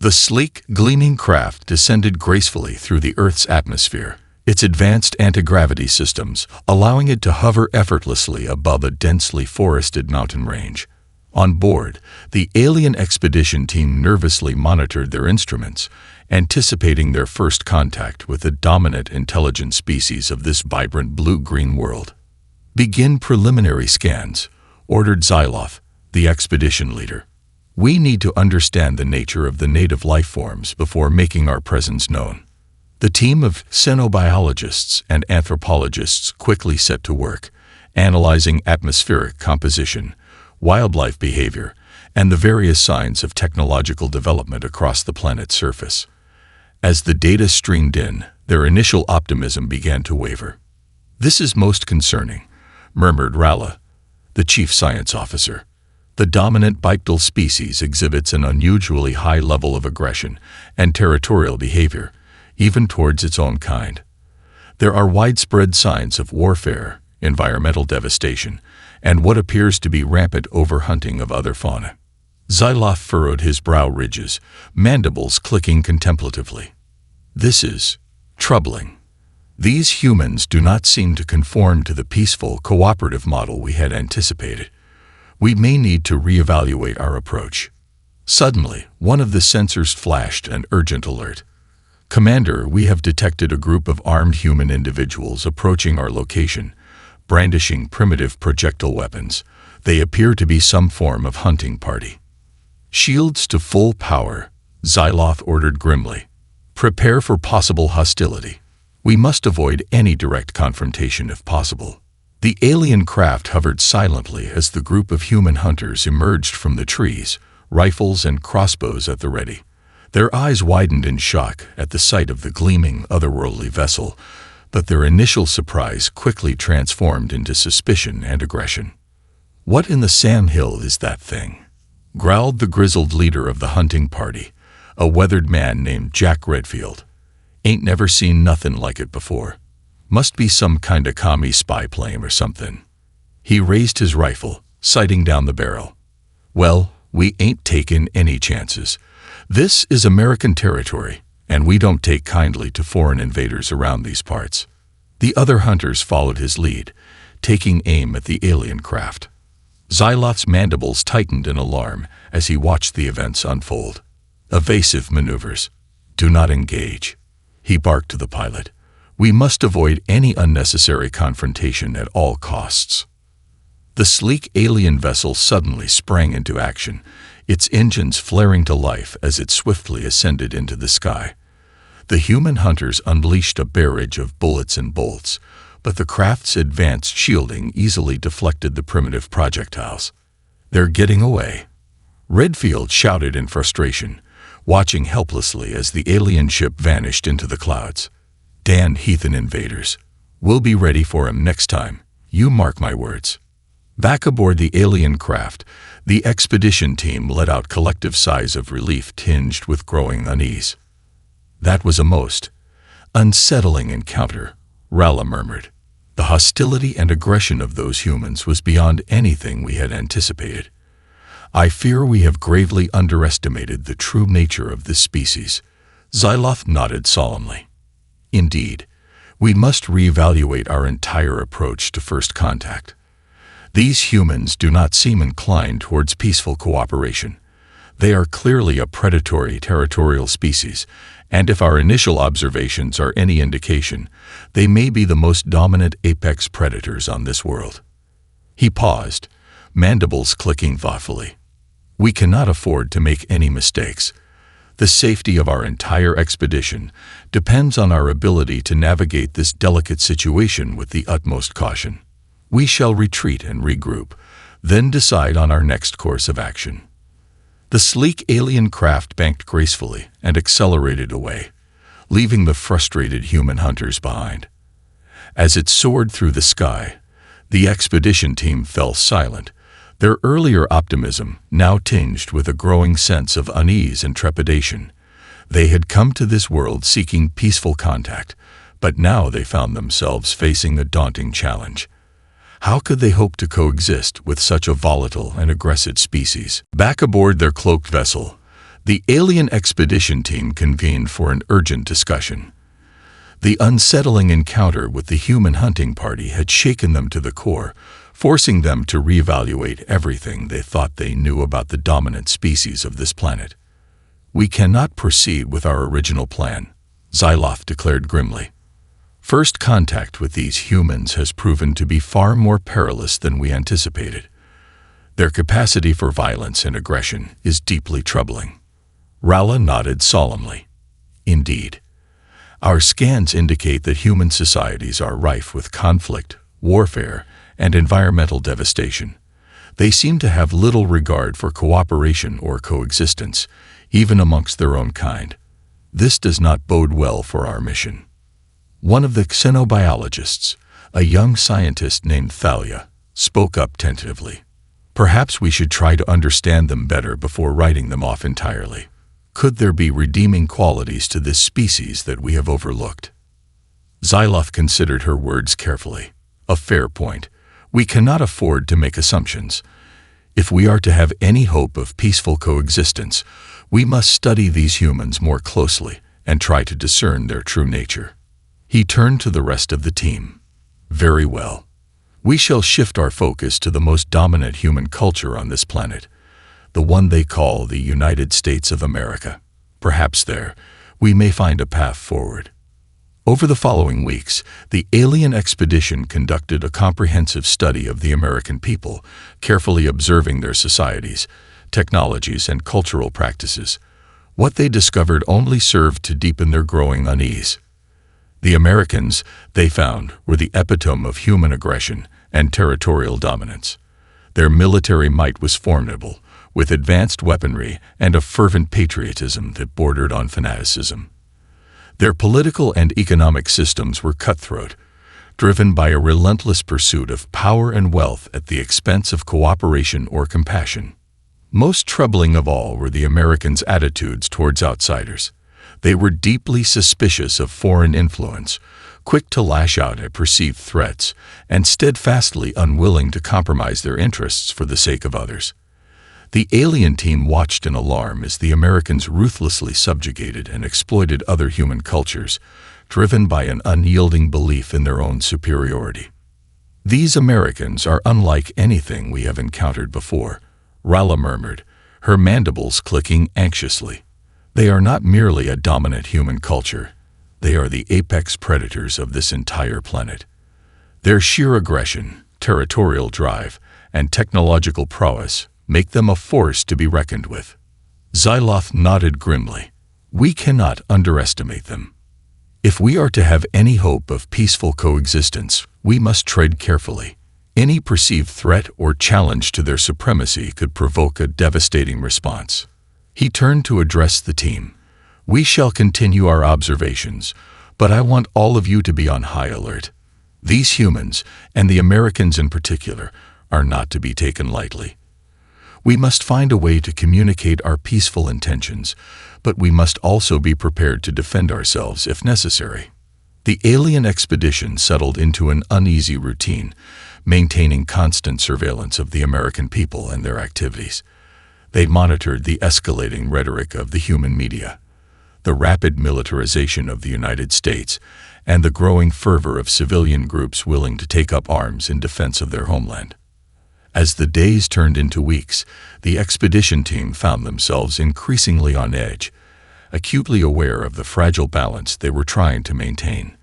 The sleek, gleaming craft descended gracefully through the Earth's atmosphere, its advanced anti-gravity systems allowing it to hover effortlessly above a densely forested mountain range. On board, the alien expedition team nervously monitored their instruments, anticipating their first contact with the dominant intelligent species of this vibrant blue-green world. "Begin preliminary scans," ordered Xyloth, the expedition leader. "We need to understand the nature of the native life forms before making our presence known." The team of xenobiologists and anthropologists quickly set to work, analyzing atmospheric composition, wildlife behavior, and the various signs of technological development across the planet's surface. As the data streamed in, their initial optimism began to waver. "This is most concerning," murmured Rala, the chief science officer. "The dominant bipedal species exhibits an unusually high level of aggression and territorial behavior, even towards its own kind. There are widespread signs of warfare, environmental devastation, and what appears to be rampant overhunting of other fauna." Xyloth furrowed his brow ridges, mandibles clicking contemplatively. "This is troubling. These humans do not seem to conform to the peaceful, cooperative model we had anticipated. We may need to reevaluate our approach." Suddenly, one of the sensors flashed an urgent alert. "Commander, we have detected a group of armed human individuals approaching our location, brandishing primitive projectile weapons. They appear to be some form of hunting party." "Shields to full power," Xyloth ordered grimly. "Prepare for possible hostility. We must avoid any direct confrontation if possible." The alien craft hovered silently as the group of human hunters emerged from the trees, rifles and crossbows at the ready. Their eyes widened in shock at the sight of the gleaming, otherworldly vessel, but their initial surprise quickly transformed into suspicion and aggression. "What in the sandhill is that thing?" growled the grizzled leader of the hunting party, a weathered man named Jack Redfield. "Ain't never seen nothing like it before. Must be some kinda commie spy plane or something." He raised his rifle, sighting down the barrel. "Well, we ain't taking any chances. This is American territory, and we don't take kindly to foreign invaders around these parts." The other hunters followed his lead, taking aim at the alien craft. Xyloth's mandibles tightened in alarm as he watched the events unfold. "Evasive maneuvers. Do not engage," he barked to the pilot. "We must avoid any unnecessary confrontation at all costs." The sleek alien vessel suddenly sprang into action, its engines flaring to life as it swiftly ascended into the sky. The human hunters unleashed a barrage of bullets and bolts, but the craft's advanced shielding easily deflected the primitive projectiles. "They're getting away," Redfield shouted in frustration, watching helplessly as the alien ship vanished into the clouds. "Damned heathen invaders. We'll be ready for 'em next time, you mark my words." Back aboard the alien craft, the expedition team let out collective sighs of relief tinged with growing unease. "That was a most unsettling encounter," Rala murmured. "The hostility and aggression of those humans was beyond anything we had anticipated. I fear we have gravely underestimated the true nature of this species." Xyloth nodded solemnly. "Indeed, we must reevaluate our entire approach to first contact. These humans do not seem inclined towards peaceful cooperation. They are clearly a predatory territorial species, and if our initial observations are any indication, they may be the most dominant apex predators on this world." He paused, mandibles clicking thoughtfully. "We cannot afford to make any mistakes. The safety of our entire expedition depends on our ability to navigate this delicate situation with the utmost caution. We shall retreat and regroup, then decide on our next course of action." The sleek alien craft banked gracefully and accelerated away, leaving the frustrated human hunters behind. As it soared through the sky, the expedition team fell silent, their earlier optimism now tinged with a growing sense of unease and trepidation. They had come to this world seeking peaceful contact, but now they found themselves facing a daunting challenge. How could they hope to coexist with such a volatile and aggressive species? Back aboard their cloaked vessel, The alien expedition team convened for an urgent discussion. The unsettling encounter with the human hunting party had shaken them to the core, forcing them to reevaluate everything they thought they knew about the dominant species of this planet. "We cannot proceed with our original plan," Xyloth declared grimly. "First contact with these humans has proven to be far more perilous than we anticipated. Their capacity for violence and aggression is deeply troubling." Rala nodded solemnly. "Indeed. Our scans indicate that human societies are rife with conflict, warfare, and environmental devastation. They seem to have little regard for cooperation or coexistence, even amongst their own kind. This does not bode well for our mission." One of the xenobiologists, a young scientist named Thalia, spoke up tentatively. "Perhaps we should try to understand them better before writing them off entirely. Could there be redeeming qualities to this species that we have overlooked?" Xyloth considered her words carefully. "A fair point. We cannot afford to make assumptions. If we are to have any hope of peaceful coexistence, we must study these humans more closely and try to discern their true nature." He turned to the rest of the team. "Very well. We shall shift our focus to the most dominant human culture on this planet, the one they call the United States of America. Perhaps there, we may find a path forward." Over the following weeks, the alien expedition conducted a comprehensive study of the American people, carefully observing their societies, technologies, and cultural practices. What they discovered only served to deepen their growing unease. The Americans, they found, were the epitome of human aggression and territorial dominance. Their military might was formidable, with advanced weaponry and a fervent patriotism that bordered on fanaticism. Their political and economic systems were cutthroat, driven by a relentless pursuit of power and wealth at the expense of cooperation or compassion. Most troubling of all were the Americans' attitudes towards outsiders. They were deeply suspicious of foreign influence, quick to lash out at perceived threats, and steadfastly unwilling to compromise their interests for the sake of others. The alien team watched in alarm as the Americans ruthlessly subjugated and exploited other human cultures, driven by an unyielding belief in their own superiority. "These Americans are unlike anything we have encountered before," Rala murmured, her mandibles clicking anxiously. "They are not merely a dominant human culture. They are the apex predators of this entire planet. Their sheer aggression, territorial drive, and technological prowess make them a force to be reckoned with." Xyloth nodded grimly. "We cannot underestimate them. If we are to have any hope of peaceful coexistence, we must tread carefully. Any perceived threat or challenge to their supremacy could provoke a devastating response." He turned to address the team. "We shall continue our observations, but I want all of you to be on high alert. These humans, and the Americans in particular, are not to be taken lightly. We must find a way to communicate our peaceful intentions, but we must also be prepared to defend ourselves if necessary." The alien expedition settled into an uneasy routine, maintaining constant surveillance of the American people and their activities. They monitored the escalating rhetoric of the human media, the rapid militarization of the United States, and the growing fervor of civilian groups willing to take up arms in defense of their homeland. As the days turned into weeks, the expedition team found themselves increasingly on edge, acutely aware of the fragile balance they were trying to maintain.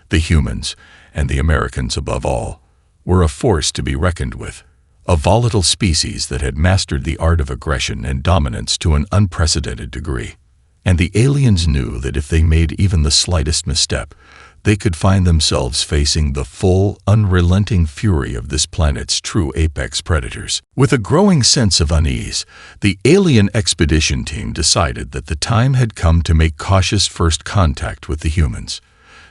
The humans, and the Americans above all, were a force to be reckoned with, a volatile species that had mastered the art of aggression and dominance to an unprecedented degree. And the aliens knew that if they made even the slightest misstep, they could find themselves facing the full, unrelenting fury of this planet's true apex predators. With a growing sense of unease, the alien expedition team decided that the time had come to make cautious first contact with the humans.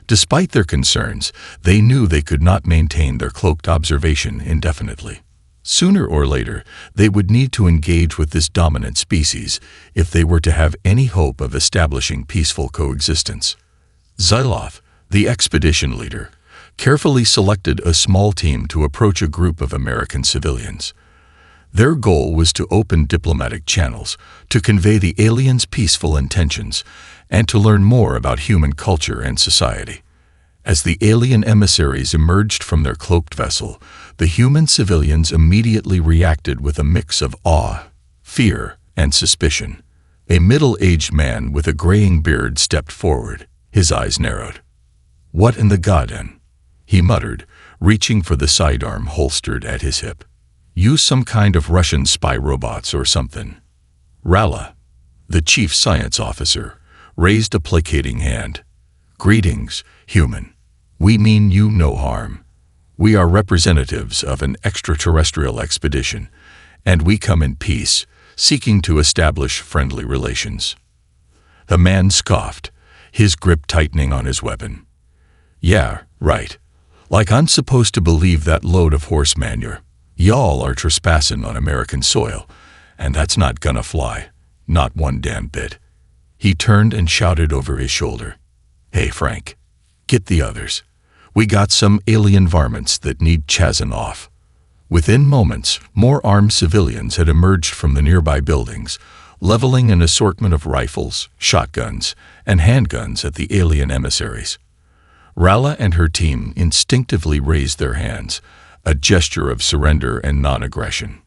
Despite their concerns, they knew they could not maintain their cloaked observation indefinitely. Sooner or later, they would need to engage with this dominant species if they were to have any hope of establishing peaceful coexistence. Xyloth, the expedition leader, carefully selected a small team to approach a group of American civilians. Their goal was to open diplomatic channels, to convey the aliens' peaceful intentions, and to learn more about human culture and society. As the alien emissaries emerged from their cloaked vessel, the human civilians immediately reacted with a mix of awe, fear, and suspicion. A middle-aged man with a graying beard stepped forward, his eyes narrowed. "What in the goddamn?" he muttered, reaching for the sidearm holstered at his hip. "Use some kind of Russian spy robots or something." Rala, the chief science officer, raised a placating hand. "Greetings, human. We mean you no harm. We are representatives of an extraterrestrial expedition, and we come in peace, seeking to establish friendly relations." The man scoffed, his grip tightening on his weapon. "Yeah, right. Like I'm supposed to believe that load of horse manure. Y'all are trespassing on American soil, and that's not gonna fly. Not one damn bit." He turned and shouted over his shoulder. "Hey, Frank, get the others. We got some alien varmints that need chazzing off." Within moments, more armed civilians had emerged from the nearby buildings, leveling an assortment of rifles, shotguns, and handguns at the alien emissaries. Rala and her team instinctively raised their hands, a gesture of surrender and non-aggression.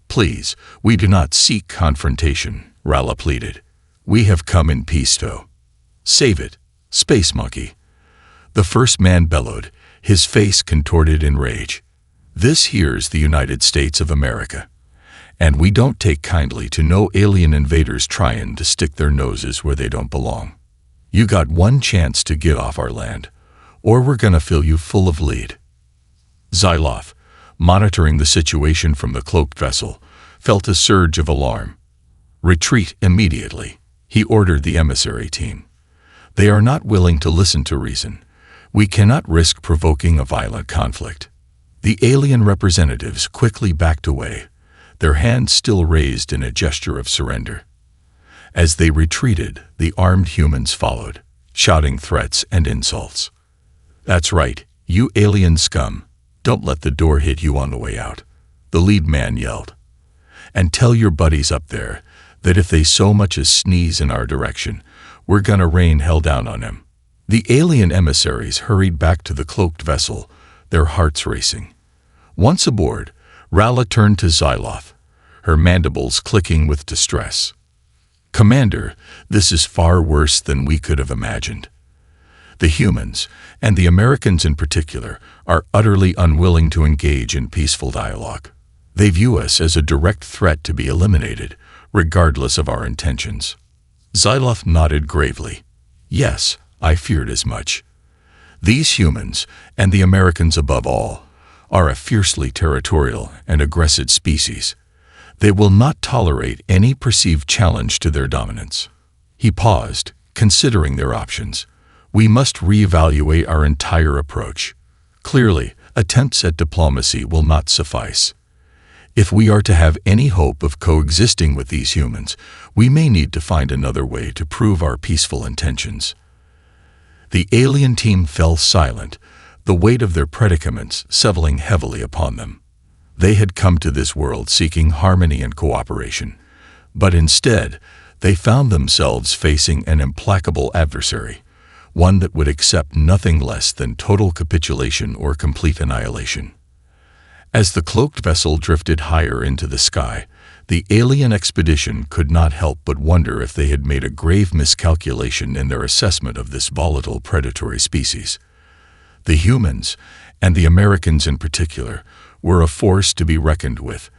"Please, we do not seek confrontation," Rala pleaded. "We have come in peace to save it, space monkey." The first man bellowed, his face contorted in rage. "This here's the United States of America, and we don't take kindly to no alien invaders trying to stick their noses where they don't belong. You got one chance to get off our land, or we're gonna fill you full of lead." Zyloth, monitoring the situation from the cloaked vessel, felt a surge of alarm. "Retreat immediately," he ordered the emissary team. "They are not willing to listen to reason. We cannot risk provoking a violent conflict." The alien representatives quickly backed away, their hands still raised in a gesture of surrender. As they retreated, the armed humans followed, shouting threats and insults. "That's right, you alien scum. Don't let the door hit you on the way out," the lead man yelled. "And tell your buddies up there that if they so much as sneeze in our direction, we're gonna rain hell down on them." The alien emissaries hurried back to the cloaked vessel, their hearts racing. Once aboard, Rala turned to Zyloth, her mandibles clicking with distress. "Commander, this is far worse than we could have imagined. The humans, and the Americans in particular, are utterly unwilling to engage in peaceful dialogue. They view us as a direct threat to be eliminated, regardless of our intentions." Zyloth nodded gravely. "Yes, I feared as much. These humans, and the Americans above all, are a fiercely territorial and aggressive species. They will not tolerate any perceived challenge to their dominance." He paused, considering their options. "We must reevaluate our entire approach. Clearly, attempts at diplomacy will not suffice. If we are to have any hope of coexisting with these humans, we may need to find another way to prove our peaceful intentions." The alien team fell silent, the weight of their predicaments settling heavily upon them. They had come to this world seeking harmony and cooperation, but instead, they found themselves facing an implacable adversary, one that would accept nothing less than total capitulation or complete annihilation. As the cloaked vessel drifted higher into the sky, the alien expedition could not help but wonder if they had made a grave miscalculation in their assessment of this volatile predatory species. The humans, and the Americans in particular, were a force to be reckoned with,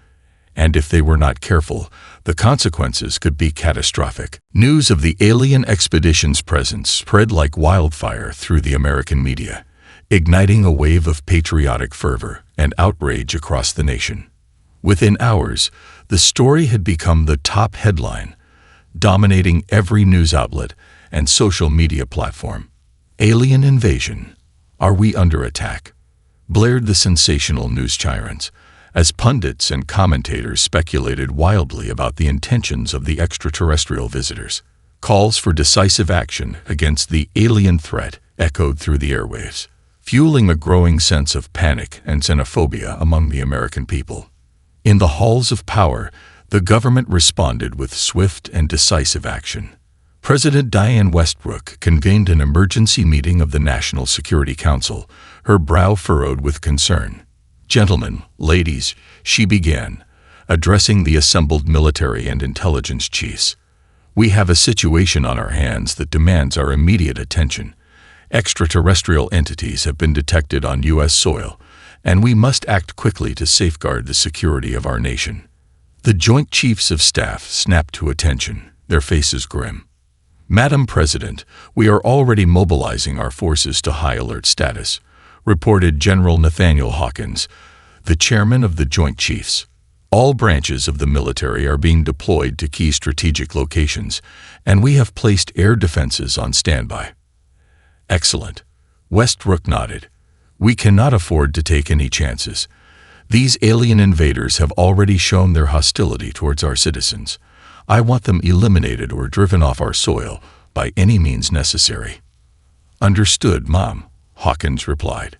and if they were not careful, the consequences could be catastrophic. News of the alien expedition's presence spread like wildfire through the American media, igniting a wave of patriotic fervor and outrage across the nation. Within hours, the story had become the top headline, dominating every news outlet and social media platform. "Alien invasion. Are we under attack?" blared the sensational news chirons, as pundits and commentators speculated wildly about the intentions of the extraterrestrial visitors. Calls for decisive action against the alien threat echoed through the airwaves, fueling a growing sense of panic and xenophobia among the American people. In the halls of power, the government responded with swift and decisive action. President Diane Westbrook convened an emergency meeting of the National Security Council, her brow furrowed with concern. "Gentlemen, ladies," she began, addressing the assembled military and intelligence chiefs. "We have a situation on our hands that demands our immediate attention. Extraterrestrial entities have been detected on U.S. soil, and we must act quickly to safeguard the security of our nation." The Joint Chiefs of Staff snapped to attention, their faces grim. "Madam President, we are already mobilizing our forces to high alert status," reported General Nathaniel Hawkins, the chairman of the Joint Chiefs. "All branches of the military are being deployed to key strategic locations, and we have placed air defenses on standby." "Excellent," Westbrook nodded. "We cannot afford to take any chances. These alien invaders have already shown their hostility towards our citizens. I want them eliminated or driven off our soil by any means necessary." "Understood, Mom," Hawkins replied.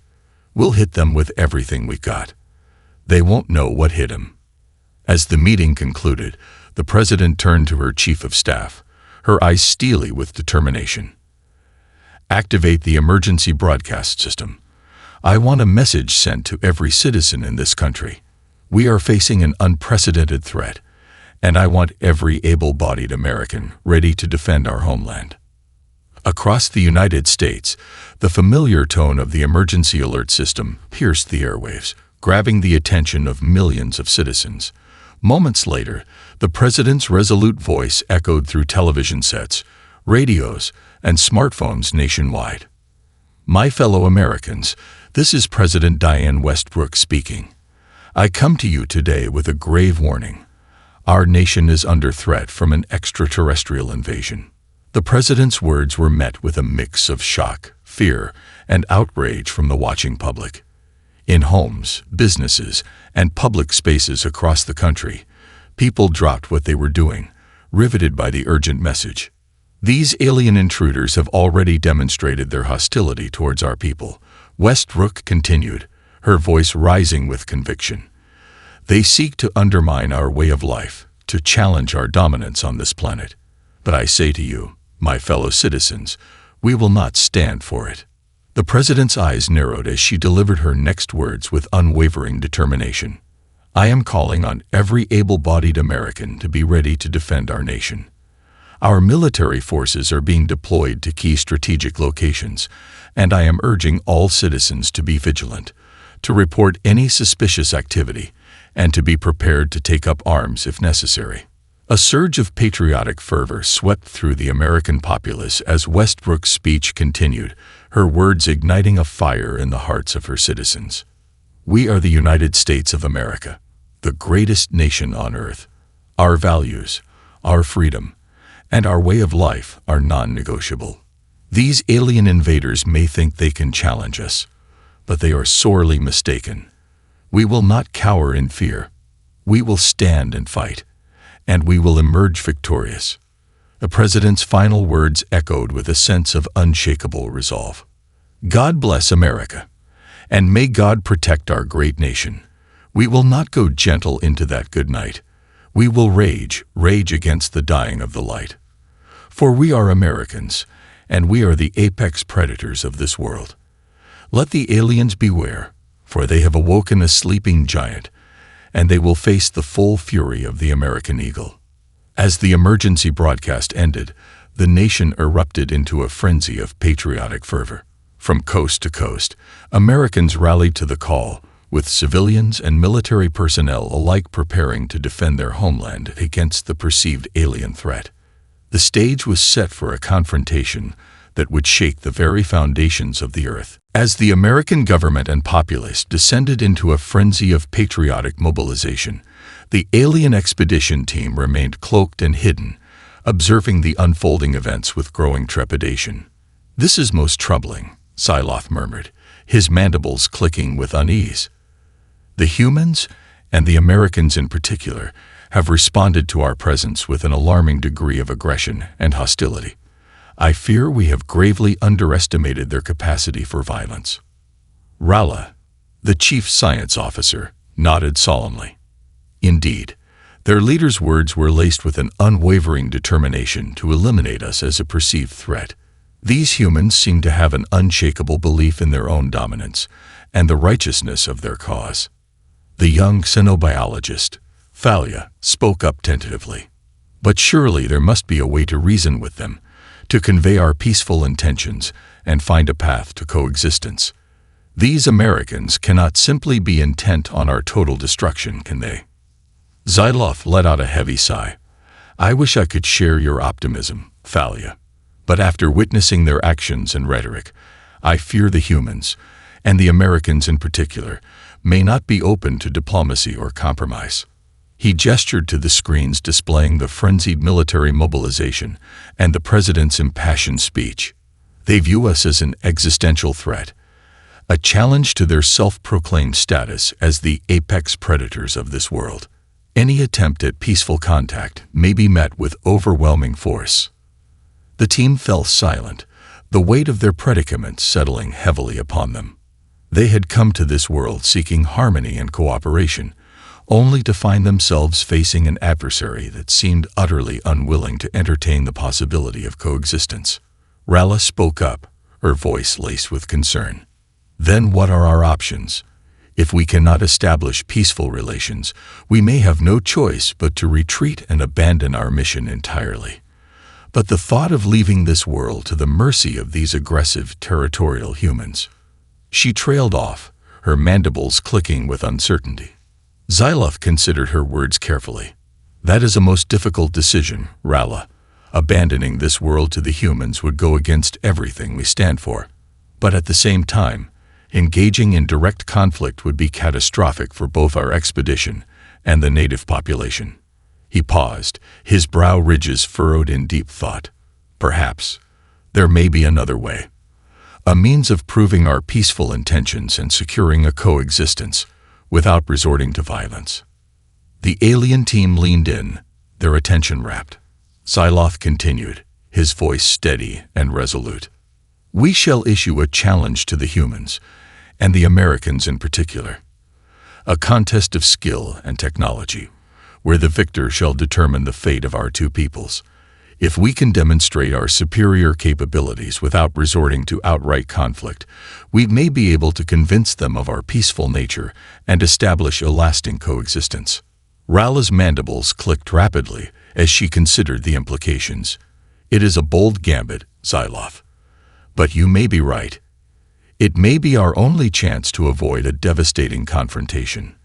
"We'll hit them with everything we got. They won't know what hit them." As the meeting concluded, the President turned to her Chief of Staff, her eyes steely with determination. "Activate the emergency broadcast system. I want a message sent to every citizen in this country. We are facing an unprecedented threat, and I want every able-bodied American ready to defend our homeland." Across the United States, the familiar tone of the emergency alert system pierced the airwaves, grabbing the attention of millions of citizens. Moments later, the President's resolute voice echoed through television sets, radios, and smartphones nationwide. "My fellow Americans, this is President Diane Westbrook speaking. I come to you today with a grave warning. Our nation is under threat from an extraterrestrial invasion." The President's words were met with a mix of shock, fear, and outrage from the watching public. In homes, businesses, and public spaces across the country, people dropped what they were doing, riveted by the urgent message. "These alien intruders have already demonstrated their hostility towards our people," Westbrook continued, her voice rising with conviction. "They seek to undermine our way of life, to challenge our dominance on this planet. But I say to you, my fellow citizens, we will not stand for it." The President's eyes narrowed as she delivered her next words with unwavering determination. "I am calling on every able-bodied American to be ready to defend our nation. Our military forces are being deployed to key strategic locations, and I am urging all citizens to be vigilant, to report any suspicious activity, and to be prepared to take up arms if necessary." A surge of patriotic fervor swept through the American populace as Westbrook's speech continued, her words igniting a fire in the hearts of her citizens. "We are the United States of America, the greatest nation on earth. Our values, our freedom, and our way of life are non-negotiable. These alien invaders may think they can challenge us, but they are sorely mistaken. We will not cower in fear. We will stand and fight, and we will emerge victorious." The President's final words echoed with a sense of unshakable resolve. "God bless America, and may God protect our great nation. We will not go gentle into that good night. We will rage against the dying of the light. For we are Americans, and we are the apex predators of this world. Let the aliens beware, for they have awoken a sleeping giant, and they will face the full fury of the American eagle." As the emergency broadcast ended, the nation erupted into a frenzy of patriotic fervor. From coast to coast, Americans rallied to the call, with civilians and military personnel alike preparing to defend their homeland against the perceived alien threat. The stage was set for a confrontation that would shake the very foundations of the earth. As the American government and populace descended into a frenzy of patriotic mobilization, the alien expedition team remained cloaked and hidden, observing the unfolding events with growing trepidation. "This is most troubling," Psyloth murmured, his mandibles clicking with unease. "The humans, and the Americans in particular, have responded to our presence with an alarming degree of aggression and hostility. I fear we have gravely underestimated their capacity for violence." Rala, the chief science officer, nodded solemnly. Indeed, their leaders' words were laced with an unwavering determination to eliminate us as a perceived threat. These humans seemed to have an unshakable belief in their own dominance and the righteousness of their cause. The young xenobiologist, Thalia, spoke up tentatively. But surely there must be a way to reason with them, to convey our peaceful intentions and find a path to coexistence. These Americans cannot simply be intent on our total destruction, can they? Xyloth let out a heavy sigh. I wish I could share your optimism, Thalia. But after witnessing their actions and rhetoric, I fear the humans, and the Americans in particular, may not be open to diplomacy or compromise. He gestured to the screens displaying the frenzied military mobilization and the president's impassioned speech. They view us as an existential threat, a challenge to their self-proclaimed status as the apex predators of this world. Any attempt at peaceful contact may be met with overwhelming force. The team fell silent, the weight of their predicament settling heavily upon them. They had come to this world seeking harmony and cooperation, only to find themselves facing an adversary that seemed utterly unwilling to entertain the possibility of coexistence. Ralla spoke up, her voice laced with concern. Then what are our options? If we cannot establish peaceful relations, we may have no choice but to retreat and abandon our mission entirely. But the thought of leaving this world to the mercy of these aggressive territorial humans. She trailed off, her mandibles clicking with uncertainty. Xyloth considered her words carefully. That is a most difficult decision, Ralla. Abandoning this world to the humans would go against everything we stand for. But at the same time, engaging in direct conflict would be catastrophic for both our expedition and the native population. He paused, his brow ridges furrowed in deep thought. Perhaps there may be another way. A means of proving our peaceful intentions and securing a coexistence without resorting to violence. The alien team leaned in, their attention rapt. Xyloth continued, his voice steady and resolute. We shall issue a challenge to the humans, and the Americans in particular. A contest of skill and technology, where the victor shall determine the fate of our two peoples. If we can demonstrate our superior capabilities without resorting to outright conflict, we may be able to convince them of our peaceful nature and establish a lasting coexistence. Ralla's mandibles clicked rapidly as she considered the implications. It is a bold gambit, Xyloth. But you may be right. It may be our only chance to avoid a devastating confrontation.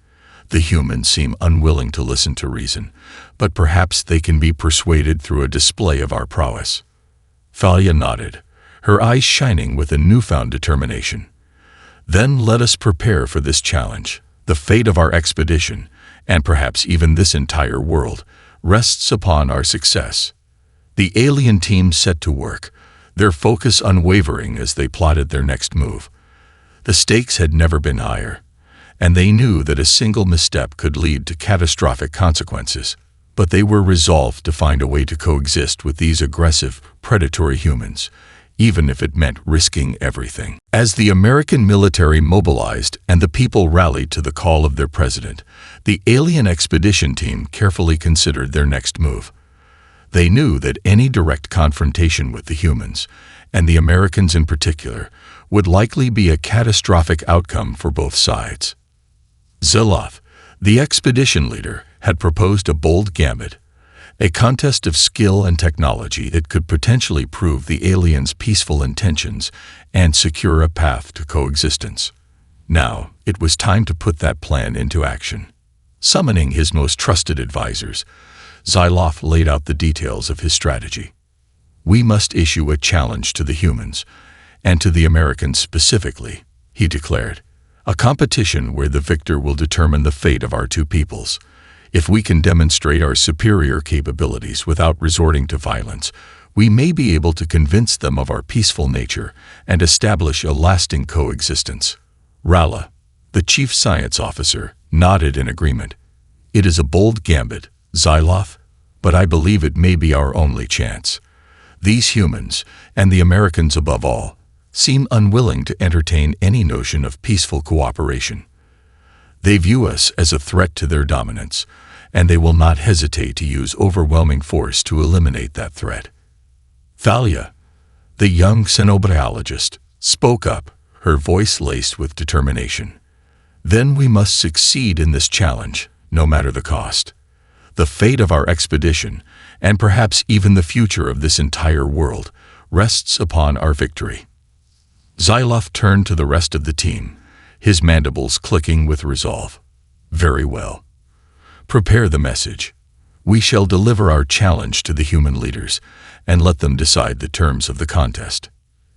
The humans seem unwilling to listen to reason, but perhaps they can be persuaded through a display of our prowess. Thalia nodded, her eyes shining with a newfound determination. Then let us prepare for this challenge. The fate of our expedition, and perhaps even this entire world, rests upon our success. The alien team set to work, their focus unwavering as they plotted their next move. The stakes had never been higher, and they knew that a single misstep could lead to catastrophic consequences. But they were resolved to find a way to coexist with these aggressive, predatory humans, even if it meant risking everything. As the American military mobilized and the people rallied to the call of their president, the alien expedition team carefully considered their next move. They knew that any direct confrontation with the humans, and the Americans in particular, would likely be a catastrophic outcome for both sides. Xyloth, the expedition leader, had proposed a bold gambit, a contest of skill and technology that could potentially prove the aliens' peaceful intentions and secure a path to coexistence. Now, it was time to put that plan into action. Summoning his most trusted advisors, Xyloth laid out the details of his strategy. We must issue a challenge to the humans, and to the Americans specifically, he declared. A competition where the victor will determine the fate of our two peoples. If we can demonstrate our superior capabilities without resorting to violence, we may be able to convince them of our peaceful nature and establish a lasting coexistence. Ralla, the chief science officer, nodded in agreement. It is a bold gambit, Xyloth, but I believe it may be our only chance. These humans, and the Americans above all, seem unwilling to entertain any notion of peaceful cooperation. They view us as a threat to their dominance, and they will not hesitate to use overwhelming force to eliminate that threat. Thalia, the young xenobiologist, spoke up, her voice laced with determination. Then we must succeed in this challenge, no matter the cost. The fate of our expedition, and perhaps even the future of this entire world, rests upon our victory. Xylof turned to the rest of the team, his mandibles clicking with resolve. Very well. Prepare the message. We shall deliver our challenge to the human leaders and let them decide the terms of the contest.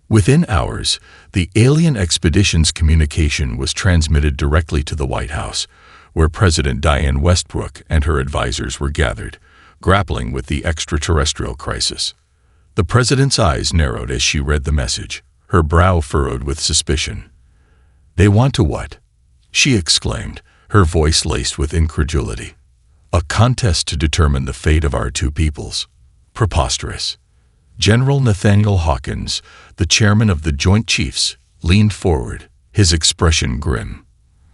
Within hours, the alien expedition's communication was transmitted directly to the White House, where President Diane Westbrook and her advisors were gathered, grappling with the extraterrestrial crisis. The president's eyes narrowed as she read the message, her brow furrowed with suspicion. "They want to what?" she exclaimed, her voice laced with incredulity. "A contest to determine the fate of our two peoples. Preposterous." General Nathaniel Hawkins, the chairman of the Joint Chiefs, leaned forward, his expression grim.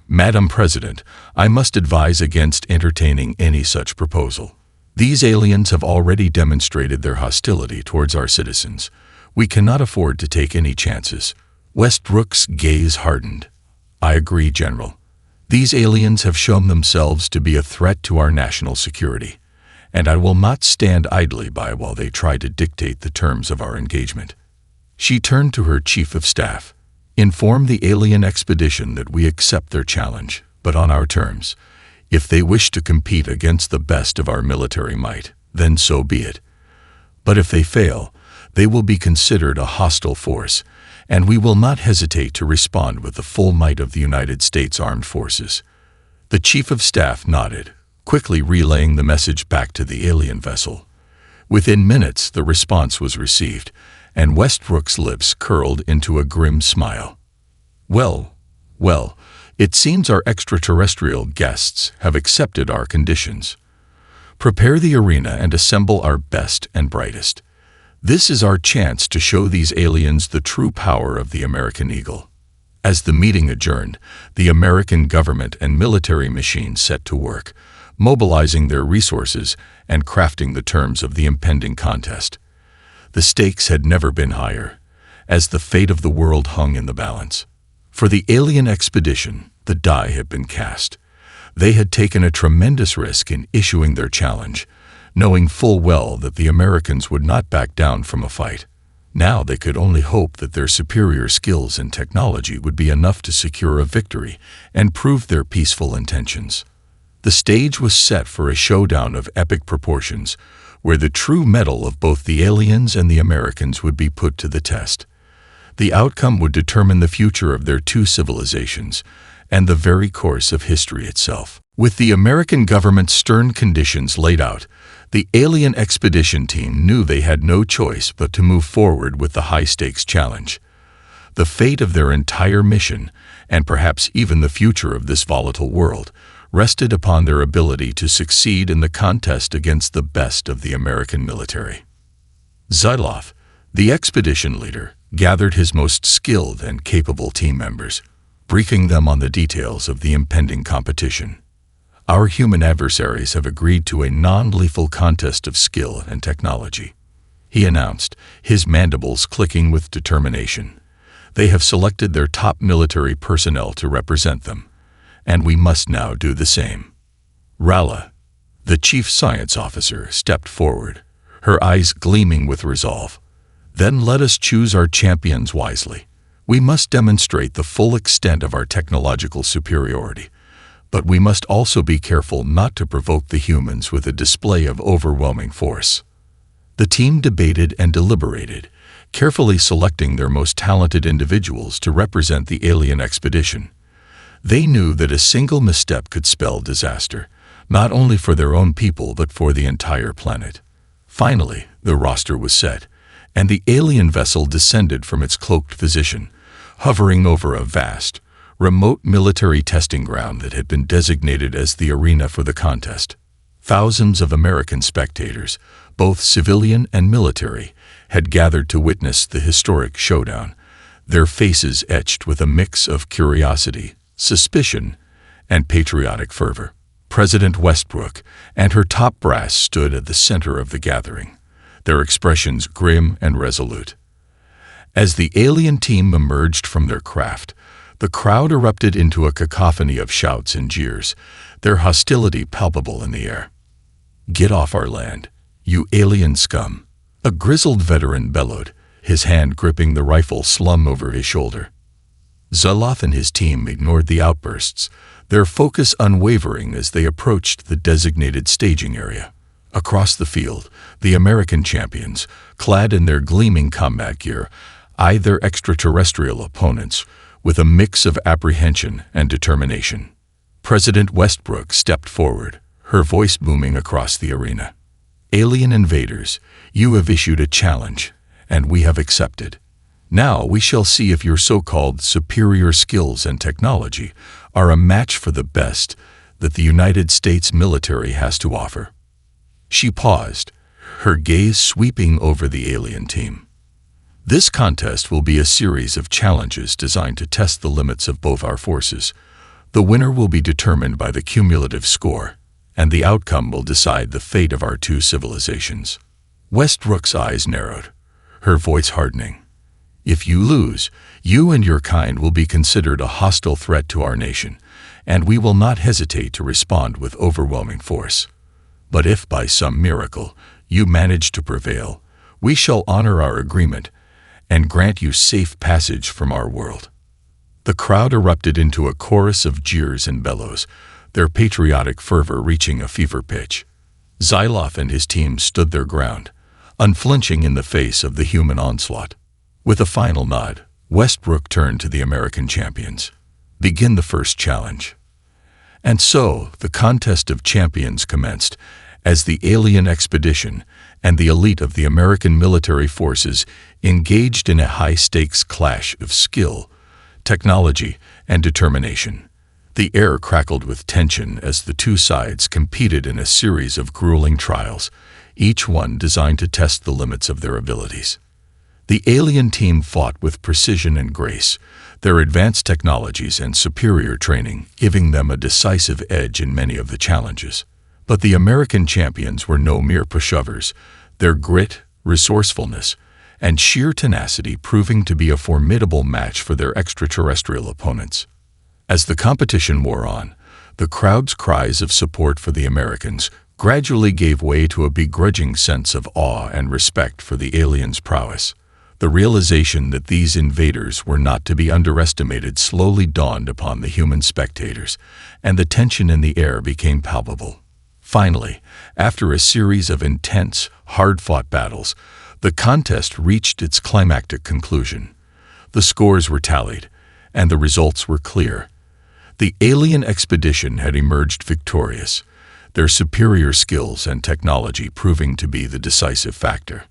"Madam President, I must advise against entertaining any such proposal. These aliens have already demonstrated their hostility towards our citizens. We cannot afford to take any chances." Westbrook's gaze hardened. "I agree, General. These aliens have shown themselves to be a threat to our national security, and I will not stand idly by while they try to dictate the terms of our engagement." She turned to her chief of staff. "Inform the alien expedition that we accept their challenge, but on our terms. If they wish to compete against the best of our military might, then so be it. But if they fail, they will be considered a hostile force, and we will not hesitate to respond with the full might of the United States Armed Forces." The chief of staff nodded, quickly relaying the message back to the alien vessel. Within minutes, the response was received, and Westbrook's lips curled into a grim smile. Well, it seems our extraterrestrial guests have accepted our conditions. Prepare the arena and assemble our best and brightest. This is our chance to show these aliens the true power of the American Eagle." As the meeting adjourned, the American government and military machine set to work, mobilizing their resources and crafting the terms of the impending contest. The stakes had never been higher, as the fate of the world hung in the balance. For the alien expedition, the die had been cast. They had taken a tremendous risk in issuing their challenge, knowing full well that the Americans would not back down from a fight. Now they could only hope that their superior skills and technology would be enough to secure a victory and prove their peaceful intentions. The stage was set for a showdown of epic proportions, where the true mettle of both the aliens and the Americans would be put to the test. The outcome would determine the future of their two civilizations and the very course of history itself. With the American government's stern conditions laid out, the alien expedition team knew they had no choice but to move forward with the high-stakes challenge. The fate of their entire mission, and perhaps even the future of this volatile world, rested upon their ability to succeed in the contest against the best of the American military. Xylof, the expedition leader, gathered his most skilled and capable team members, briefing them on the details of the impending competition. "Our human adversaries have agreed to a non-lethal contest of skill and technology," he announced, his mandibles clicking with determination. "They have selected their top military personnel to represent them, and we must now do the same." Rala, the chief science officer, stepped forward, her eyes gleaming with resolve. "Then let us choose our champions wisely. We must demonstrate the full extent of our technological superiority, but we must also be careful not to provoke the humans with a display of overwhelming force." The team debated and deliberated, carefully selecting their most talented individuals to represent the alien expedition. They knew that a single misstep could spell disaster, not only for their own people but for the entire planet. Finally, the roster was set, and the alien vessel descended from its cloaked position, hovering over a vast, remote military testing ground that had been designated as the arena for the contest. Thousands of American spectators, both civilian and military, had gathered to witness the historic showdown, their faces etched with a mix of curiosity, suspicion, and patriotic fervor. President Westbrook and her top brass stood at the center of the gathering, their expressions grim and resolute. As the alien team emerged from their craft, the crowd erupted into a cacophony of shouts and jeers, their hostility palpable in the air. "Get off our land, you alien scum!" a grizzled veteran bellowed, his hand gripping the rifle slung over his shoulder. Zaloth and his team ignored the outbursts, their focus unwavering as they approached the designated staging area. Across the field, the American champions, clad in their gleaming combat gear, eyed their extraterrestrial opponents with a mix of apprehension and determination. President Westbrook stepped forward, her voice booming across the arena. "Alien invaders, you have issued a challenge, and we have accepted. Now we shall see if your so-called superior skills and technology are a match for the best that the United States military has to offer." She paused, her gaze sweeping over the alien team. "This contest will be a series of challenges designed to test the limits of both our forces. The winner will be determined by the cumulative score, and the outcome will decide the fate of our two civilizations." Westbrook's eyes narrowed, her voice hardening. "If you lose, you and your kind will be considered a hostile threat to our nation, and we will not hesitate to respond with overwhelming force. But if by some miracle you manage to prevail, we shall honor our agreement and grant you safe passage from our world." The crowd erupted into a chorus of jeers and bellows, their patriotic fervor reaching a fever pitch. Zaloth and his team stood their ground, unflinching in the face of the human onslaught. With a final nod, Westbrook turned to the American champions. "Begin the first challenge." And so, the contest of champions commenced, as the alien expedition and the elite of the American military forces engaged in a high-stakes clash of skill, technology, and determination. The air crackled with tension as the two sides competed in a series of grueling trials, each one designed to test the limits of their abilities. The alien team fought with precision and grace, their advanced technologies and superior training giving them a decisive edge in many of the challenges. But the American champions were no mere pushovers, their grit, resourcefulness, and sheer tenacity proving to be a formidable match for their extraterrestrial opponents. As the competition wore on, the crowd's cries of support for the Americans gradually gave way to a begrudging sense of awe and respect for the aliens' prowess. The realization that these invaders were not to be underestimated slowly dawned upon the human spectators, and the tension in the air became palpable. Finally, after a series of intense, hard-fought battles, the contest reached its climactic conclusion. The scores were tallied, and the results were clear. The alien expedition had emerged victorious, their superior skills and technology proving to be the decisive factor.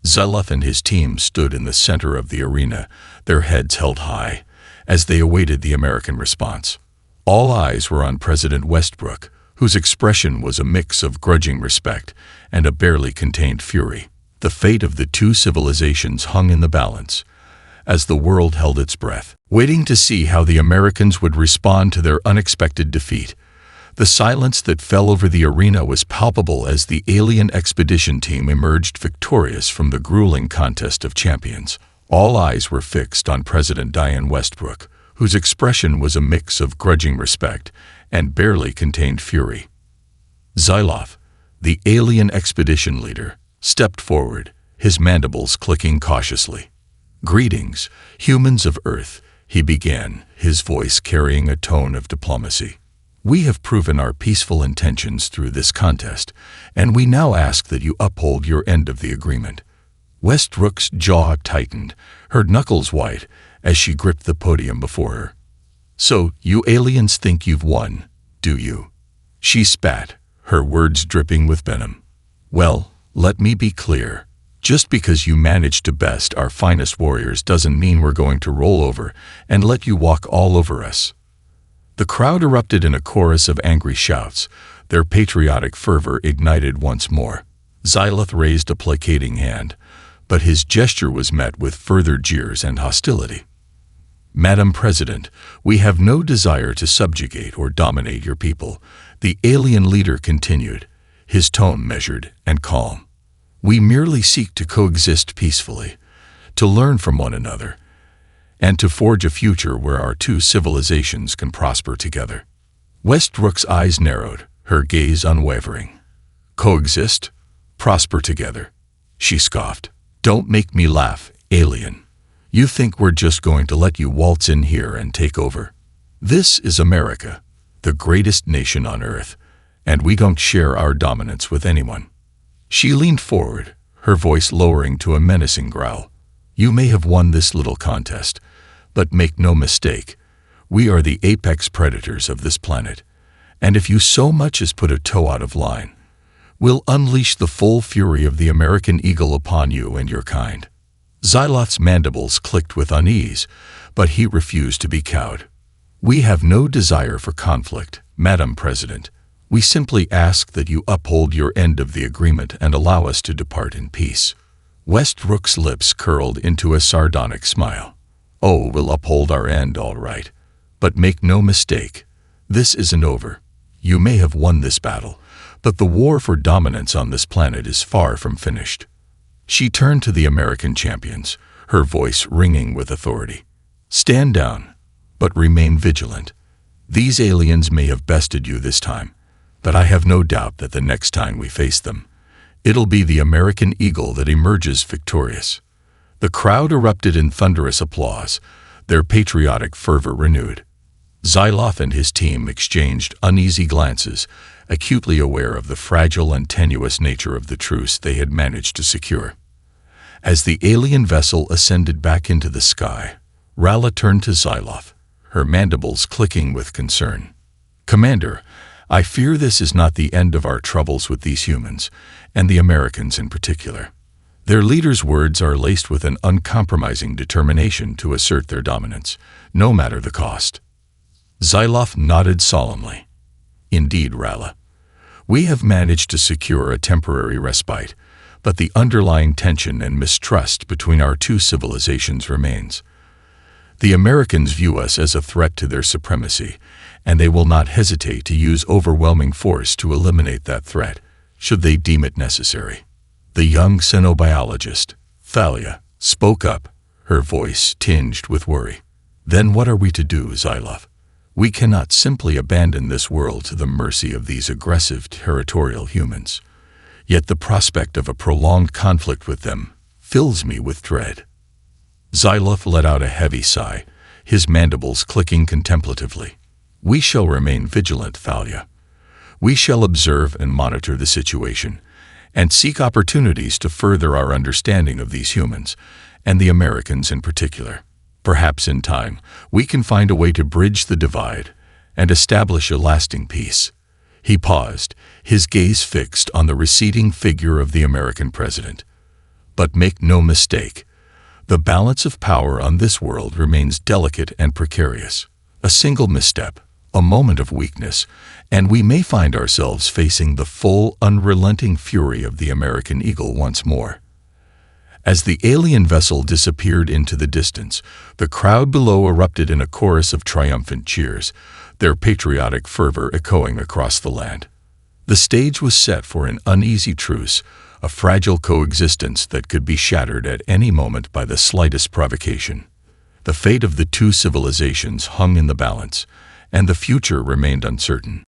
Zaloth and his team stood in the center of the arena, their heads held high, as they awaited the American response. All eyes were on President Westbrook, whose expression was a mix of grudging respect and a barely contained fury. The fate of the two civilizations hung in the balance, as the world held its breath, waiting to see how the Americans would respond to their unexpected defeat. The silence that fell over the arena was palpable as the alien expedition team emerged victorious from the grueling contest of champions. All eyes were fixed on President Diane Westbrook, whose expression was a mix of grudging respect and barely contained fury. Zaloth, the alien expedition leader, stepped forward, his mandibles clicking cautiously. "Greetings, humans of Earth," he began, his voice carrying a tone of diplomacy. "We have proven our peaceful intentions through this contest, and we now ask that you uphold your end of the agreement." Westbrook's jaw tightened, her knuckles white, as she gripped the podium before her. "So, you aliens think you've won, do you?" She spat, her words dripping with venom. "Well, let me be clear. Just because you managed to best our finest warriors doesn't mean we're going to roll over and let you walk all over us." The crowd erupted in a chorus of angry shouts, their patriotic fervor ignited once more. Zaloth raised a placating hand, but his gesture was met with further jeers and hostility. "Madam President, we have no desire to subjugate or dominate your people. The alien leader continued, his tone measured and calm. "We merely seek to coexist peacefully, to learn from one another, and to forge a future where our two civilizations can prosper together." Westrook's eyes narrowed, her gaze unwavering. "Coexist? Prosper together?" She scoffed. "Don't make me laugh, alien. You think we're just going to let you waltz in here and take over? This is America, the greatest nation on Earth, and we don't share our dominance with anyone." She leaned forward, her voice lowering to a menacing growl. "You may have won this little contest, but make no mistake, we are the apex predators of this planet, and if you so much as put a toe out of line, we'll unleash the full fury of the American eagle upon you and your kind." Xyloth's mandibles clicked with unease, but he refused to be cowed. "We have no desire for conflict, Madam President. We simply ask that you uphold your end of the agreement and allow us to depart in peace." Westrook's lips curled into a sardonic smile. "Oh, we'll uphold our end, all right. But make no mistake, this isn't over. You may have won this battle, but the war for dominance on this planet is far from finished." She turned to the American champions, her voice ringing with authority. "Stand down, but remain vigilant. These aliens may have bested you this time, but I have no doubt that the next time we face them, it'll be the American eagle that emerges victorious." The crowd erupted in thunderous applause, their patriotic fervor renewed. Xyloth and his team exchanged uneasy glances, acutely aware of the fragile and tenuous nature of the truce they had managed to secure. As the alien vessel ascended back into the sky, Rala turned to Xyloth, her mandibles clicking with concern. "Commander, I fear this is not the end of our troubles with these humans, and the Americans in particular. Their leader's words are laced with an uncompromising determination to assert their dominance, no matter the cost." Xyloth nodded solemnly. "Indeed, Rala. We have managed to secure a temporary respite, but the underlying tension and mistrust between our two civilizations remains. The Americans view us as a threat to their supremacy, and they will not hesitate to use overwhelming force to eliminate that threat, should they deem it necessary." The young xenobiologist, Thalia, spoke up, her voice tinged with worry. "Then what are we to do, Xyloth? We cannot simply abandon this world to the mercy of these aggressive territorial humans. Yet the prospect of a prolonged conflict with them fills me with dread." Xyloth let out a heavy sigh, his mandibles clicking contemplatively. "We shall remain vigilant, Thalia. We shall observe and monitor the situation, and seek opportunities to further our understanding of these humans, and the Americans in particular. Perhaps in time, we can find a way to bridge the divide and establish a lasting peace." He paused, his gaze fixed on the receding figure of the American president. "But make no mistake, the balance of power on this world remains delicate and precarious. A single misstep, a moment of weakness, and we may find ourselves facing the full, unrelenting fury of the American eagle once more." As the alien vessel disappeared into the distance, the crowd below erupted in a chorus of triumphant cheers, their patriotic fervor echoing across the land. The stage was set for an uneasy truce, a fragile coexistence that could be shattered at any moment by the slightest provocation. The fate of the two civilizations hung in the balance, and the future remained uncertain.